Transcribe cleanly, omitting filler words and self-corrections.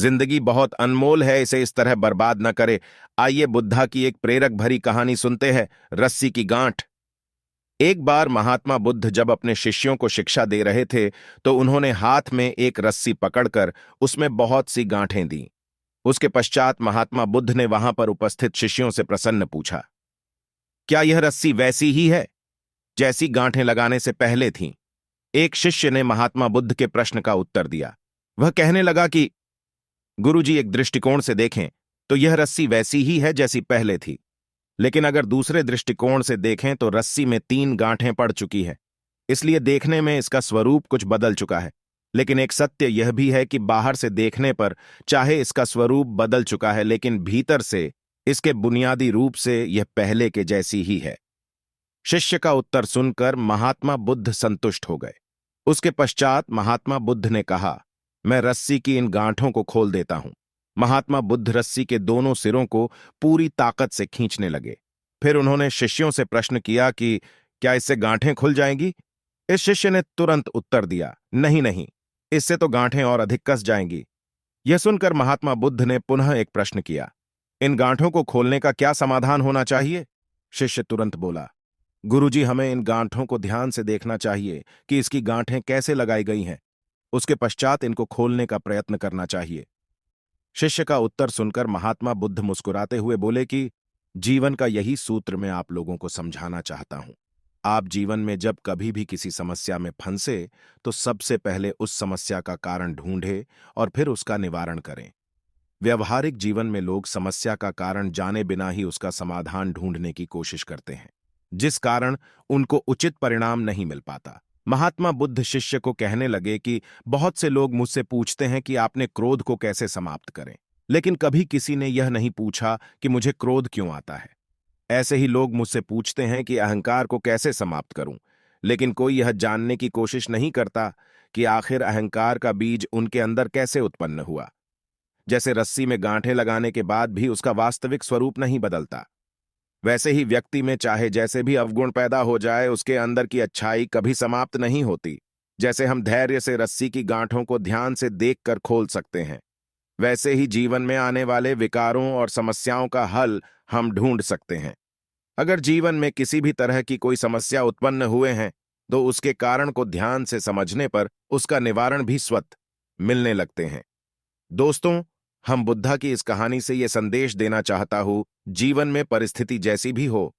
जिंदगी बहुत अनमोल है, इसे इस तरह बर्बाद न करे। आइए बुद्धा की एक प्रेरक भरी कहानी सुनते हैं, रस्सी की गांठ। एक बार महात्मा बुद्ध जब अपने शिष्यों को शिक्षा दे रहे थे तो उन्होंने हाथ में एक रस्सी पकड़कर उसमें बहुत सी गांठें दी। उसके पश्चात महात्मा बुद्ध ने वहां पर उपस्थित शिष्यों से प्रसन्न पूछा, क्या यह रस्सी वैसी ही है जैसी गांठें लगाने से पहले थीं? एक शिष्य ने महात्मा बुद्ध के प्रश्न का उत्तर दिया। वह कहने लगा कि गुरुजी, एक दृष्टिकोण से देखें तो यह रस्सी वैसी ही है जैसी पहले थी, लेकिन अगर दूसरे दृष्टिकोण से देखें तो रस्सी में 3 गांठें पड़ चुकी है। इसलिए देखने में इसका स्वरूप कुछ बदल चुका है। लेकिन एक सत्य यह भी है कि बाहर से देखने पर चाहे इसका स्वरूप बदल चुका है, लेकिन भीतर से इसके बुनियादी रूप से यह पहले के जैसी ही है। शिष्य का उत्तर सुनकर महात्मा बुद्ध संतुष्ट हो गए। उसके पश्चात महात्मा बुद्ध ने कहा, मैं रस्सी की इन गांठों को खोल देता हूं। महात्मा बुद्ध रस्सी के दोनों सिरों को पूरी ताकत से खींचने लगे। फिर उन्होंने शिष्यों से प्रश्न किया कि क्या इससे गांठें खुल जाएंगी? इस शिष्य ने तुरंत उत्तर दिया, नहीं नहीं, इससे तो गांठें और अधिक कस जाएंगी। यह सुनकर महात्मा बुद्ध ने पुनः एक प्रश्न किया, इन गांठों को खोलने का क्या समाधान होना चाहिए? शिष्य तुरंत बोला, गुरुजी, हमें इन गांठों को ध्यान से देखना चाहिए कि इसकी गांठें कैसे लगाई गई हैं। उसके पश्चात इनको खोलने का प्रयत्न करना चाहिए। शिष्य का उत्तर सुनकर महात्मा बुद्ध मुस्कुराते हुए बोले कि जीवन का यही सूत्र मैं आप लोगों को समझाना चाहता हूं। आप जीवन में जब कभी भी किसी समस्या में फंसे तो सबसे पहले उस समस्या का कारण ढूंढे और फिर उसका निवारण करें। व्यवहारिक जीवन में लोग समस्या का कारण जाने बिना ही उसका समाधान ढूंढने की कोशिश करते हैं, जिस कारण उनको उचित परिणाम नहीं मिल पाता। महात्मा बुद्ध शिष्य को कहने लगे कि बहुत से लोग मुझसे पूछते हैं कि आपने क्रोध को कैसे समाप्त करें, लेकिन कभी किसी ने यह नहीं पूछा कि मुझे क्रोध क्यों आता है। ऐसे ही लोग मुझसे पूछते हैं कि अहंकार को कैसे समाप्त करूं, लेकिन कोई यह जानने की कोशिश नहीं करता कि आखिर अहंकार का बीज उनके अंदर कैसे उत्पन्न हुआ। जैसे रस्सी में गांठें लगाने के बाद भी उसका वास्तविक स्वरूप नहीं बदलता, वैसे ही व्यक्ति में चाहे जैसे भी अवगुण पैदा हो जाए, उसके अंदर की अच्छाई कभी समाप्त नहीं होती। जैसे हम धैर्य से रस्सी की गांठों को ध्यान से देखकर खोल सकते हैं, वैसे ही जीवन में आने वाले विकारों और समस्याओं का हल हम ढूंढ सकते हैं। अगर जीवन में किसी भी तरह की कोई समस्या उत्पन्न हुए हैं तो उसके कारण को ध्यान से समझने पर उसका निवारण भी स्वतः मिलने लगते हैं। दोस्तों, हम बुद्धा की इस कहानी से यह संदेश देना चाहता हूं, जीवन में परिस्थिति जैसी भी हो,